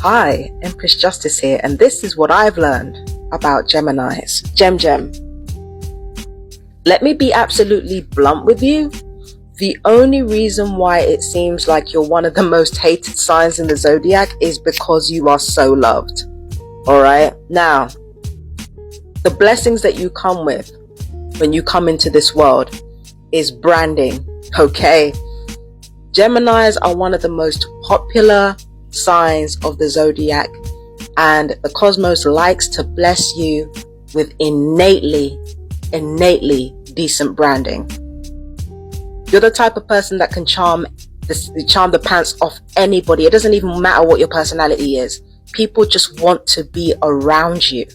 Hi, Empress Justice here, and this is what I've learned about Geminis. Gem. Let me be absolutely blunt with you. The only reason why it seems like you're one of the most hated signs in the zodiac is because you are so loved. Alright? Now, the blessings that you come with when you come into this world is branding. Okay? Geminis are one of the most popular signs of the zodiac, and the cosmos likes to bless you with innately decent branding. You're the type of person that can charm the pants off anybody. It doesn't even matter what your personality is. People just want to be around you.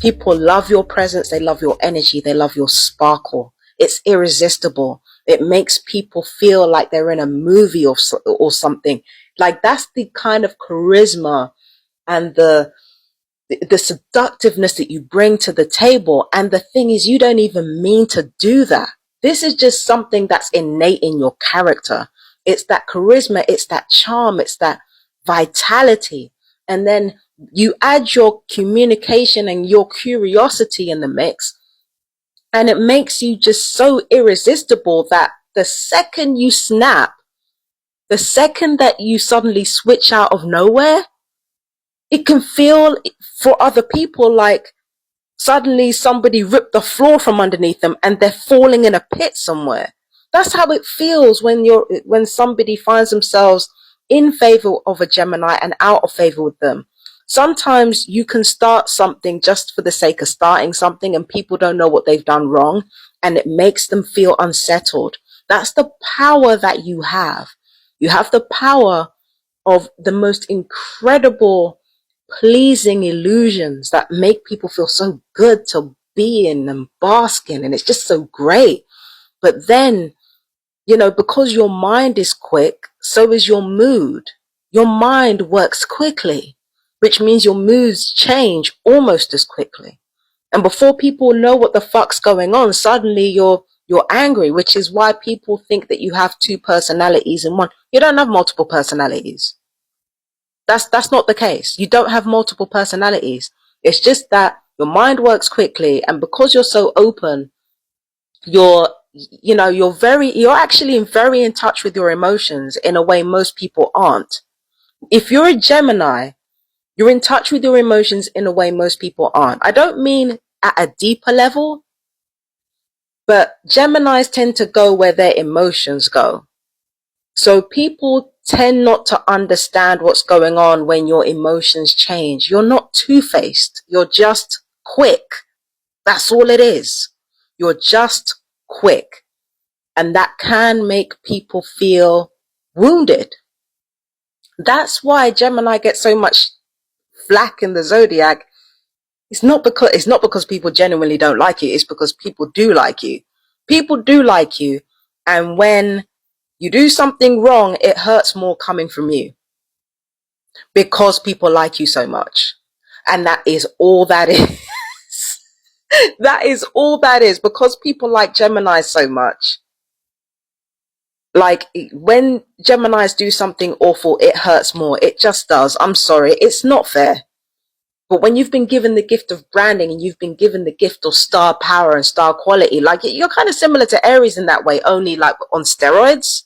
People love your presence, they love your energy, they love your sparkle. It's irresistible. It makes people feel like they're in a movie or something. Like, that's the kind of charisma and the seductiveness that you bring to the table. And the thing is, you don't even mean to do that. This is just something that's innate in your character. It's that charisma, it's that charm, it's that vitality. And then you add your communication and your curiosity in the mix, and it makes you just so irresistible that the second you snap, the second that you suddenly switch out of nowhere, it can feel for other people like suddenly somebody ripped the floor from underneath them and they're falling in a pit somewhere. That's how it feels when somebody finds themselves in favor of a Gemini and out of favor with them. Sometimes you can start something just for the sake of starting something and people don't know what they've done wrong, and it makes them feel unsettled. That's the power that you have. You have the power of the most incredible, pleasing illusions that make people feel so good to be in and bask in, and it's just so great. But then, because your mind is quick, so is your mood. Your mind works quickly, which means your moods change almost as quickly. And before people know what the fuck's going on, suddenly you're angry, which is why people think that you have two personalities in one. You don't have multiple personalities. That's not the case. You don't have multiple personalities. It's just that your mind works quickly, and because you're so open, you're actually very in touch with your emotions in a way most people aren't. If you're a Gemini, you're in touch with your emotions in a way most people aren't. I don't mean at a deeper level, but Geminis tend to go where their emotions go. So people tend not to understand what's going on when your emotions change. You're not two-faced. You're just quick. That's all it is. You're just quick. And that can make people feel wounded. That's why Gemini gets so much flack in the zodiac. It's not because people genuinely don't like you. It's because people do like you. People do like you. And when you do something wrong, it hurts more coming from you because people like you so much. And that is all that is. That is all that is, because people like Gemini so much. Like, when Geminis do something awful, it hurts more. It just does. I'm sorry. It's not fair. But when you've been given the gift of branding and you've been given the gift of star power and star quality, like, you're kind of similar to Aries in that way, only like on steroids.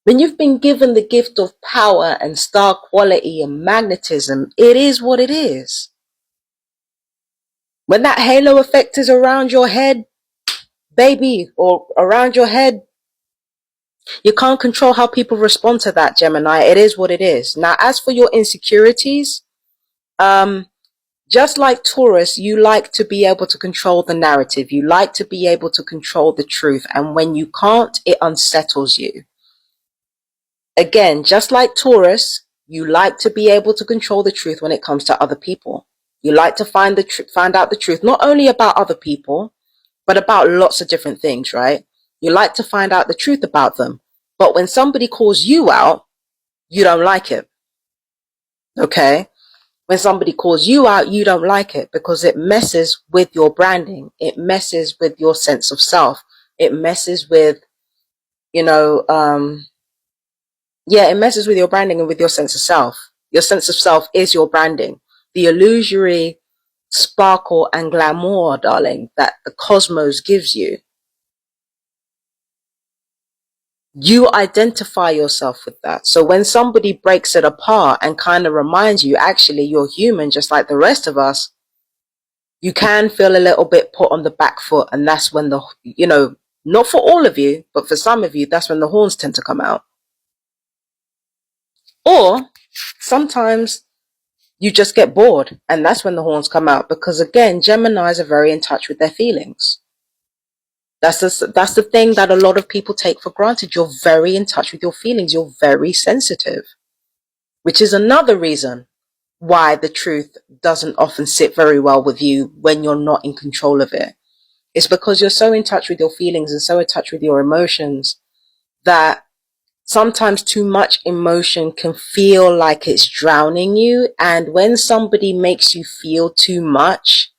When you've been given the gift of power and star quality and magnetism, it is what it is. When that halo effect is around your head, baby, or around your head, you can't control how people respond to that, Gemini. It is what it is. Now, as for your insecurities, just like Taurus, you like to be able to control the narrative. You like to be able to control the truth. And when you can't, it unsettles you. Again, just like Taurus, you like to be able to control the truth when it comes to other people. You like to find out the truth, not only about other people, but about lots of different things, right? You like to find out the truth about them. But when somebody calls you out, you don't like it. Okay? When somebody calls you out, you don't like it because it messes with your branding. It messes with your sense of self. It messes with, it messes with your branding and with your sense of self. Your sense of self is your branding. The illusory sparkle and glamour, darling, that the cosmos gives you. You identify yourself with that. So when somebody breaks it apart and kind of reminds you, actually, you're human just like the rest of us, you can feel a little bit put on the back foot. And that's when not for all of you, but for some of you, that's when the horns tend to come out. Or sometimes you just get bored, and that's when the horns come out, because again, Geminis are very in touch with their feelings. That's the thing that a lot of people take for granted. You're very in touch with your feelings. You're very sensitive, which is another reason why the truth doesn't often sit very well with you when you're not in control of it. It's because you're so in touch with your feelings and so in touch with your emotions that sometimes too much emotion can feel like it's drowning you. And when somebody makes you feel too much,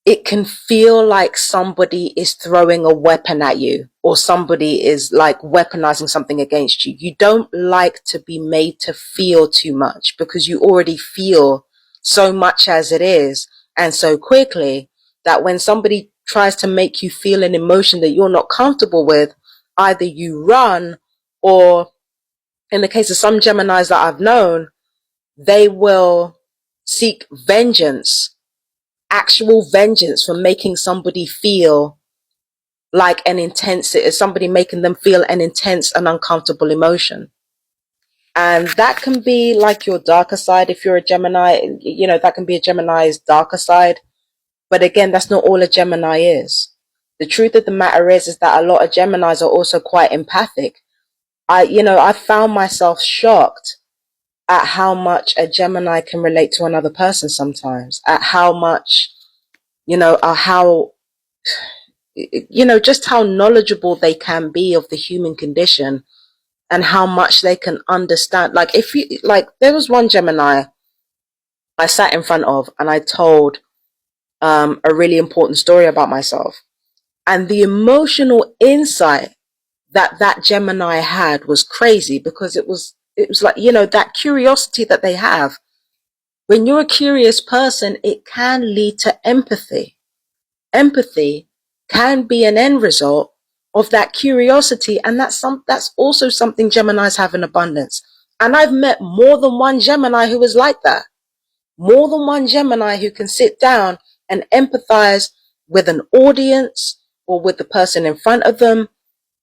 it can feel like somebody is throwing a weapon at you, or somebody is like weaponizing something against you. You don't like to be made to feel too much, because you already feel so much as it is, and so quickly, that when somebody tries to make you feel an emotion that you're not comfortable with, either you run, or in the case of some Geminis that I've known, they will seek vengeance, actual vengeance, for making somebody feel like somebody making them feel an intense and uncomfortable emotion. And that can be like your darker side. If you're a Gemini, that can be a Gemini's darker side. But again, that's not all a Gemini is. The truth of the matter is that a lot of Geminis are also quite empathic. I found myself shocked at how much a Gemini can relate to another person sometimes, at how much, just how knowledgeable they can be of the human condition, and how much they can understand. There was one Gemini I sat in front of, and I told a really important story about myself. And the emotional insight that Gemini had was crazy, because it was like, that curiosity that they have. When you're a curious person, it can lead to empathy. Empathy can be an end result of that curiosity, and that's also something Geminis have in abundance. And I've met more than one Gemini who is like that. More than one Gemini who can sit down and empathize with an audience or with the person in front of them.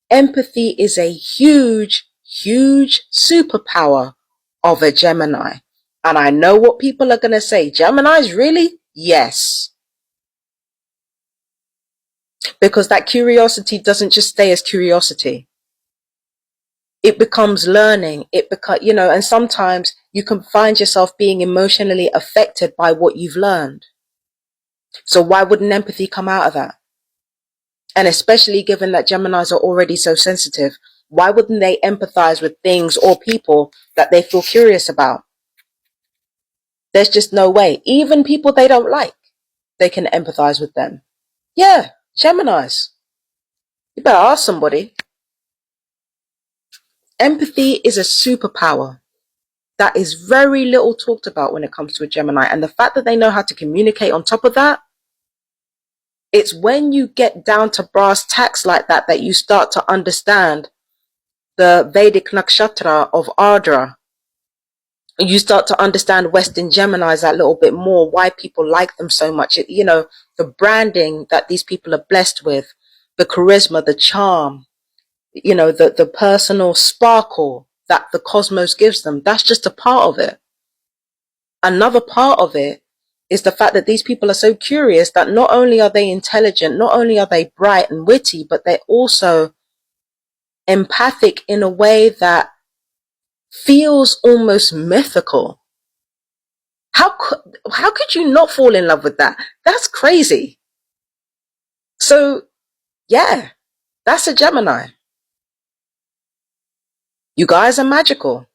Empathy is a huge, huge superpower of a Gemini. And I know what people are going to say. Geminis, really? Yes. Because that curiosity doesn't just stay as curiosity. It becomes learning. And sometimes you can find yourself being emotionally affected by what you've learned. So why wouldn't empathy come out of that? And especially given that Geminis are already so sensitive, why wouldn't they empathize with things or people that they feel curious about? There's just no way. Even people they don't like, they can empathize with them. Yeah, Geminis. You better ask somebody. Empathy is a superpower that is very little talked about when it comes to a Gemini. And the fact that they know how to communicate on top of that, it's when you get down to brass tacks like that that you start to understand the Vedic nakshatra of Ardra. You start to understand Western Geminis that little bit more, why people like them so much. The branding that these people are blessed with, the charisma, the charm, the personal sparkle that the cosmos gives them. That's just a part of it. Another part of it is the fact that these people are so curious that not only are they intelligent, not only are they bright and witty, but they're also empathic in a way that feels almost mythical. How could you not fall in love with that? That's crazy. So, yeah, that's a Gemini. You guys are magical.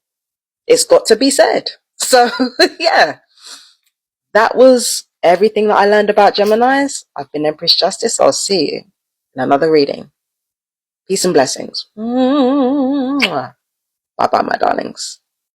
It's got to be said. So, yeah, that was everything that I learned about Geminis. I've been Empress Justice. I'll see you in another reading. Peace and blessings. Bye-bye, my darlings.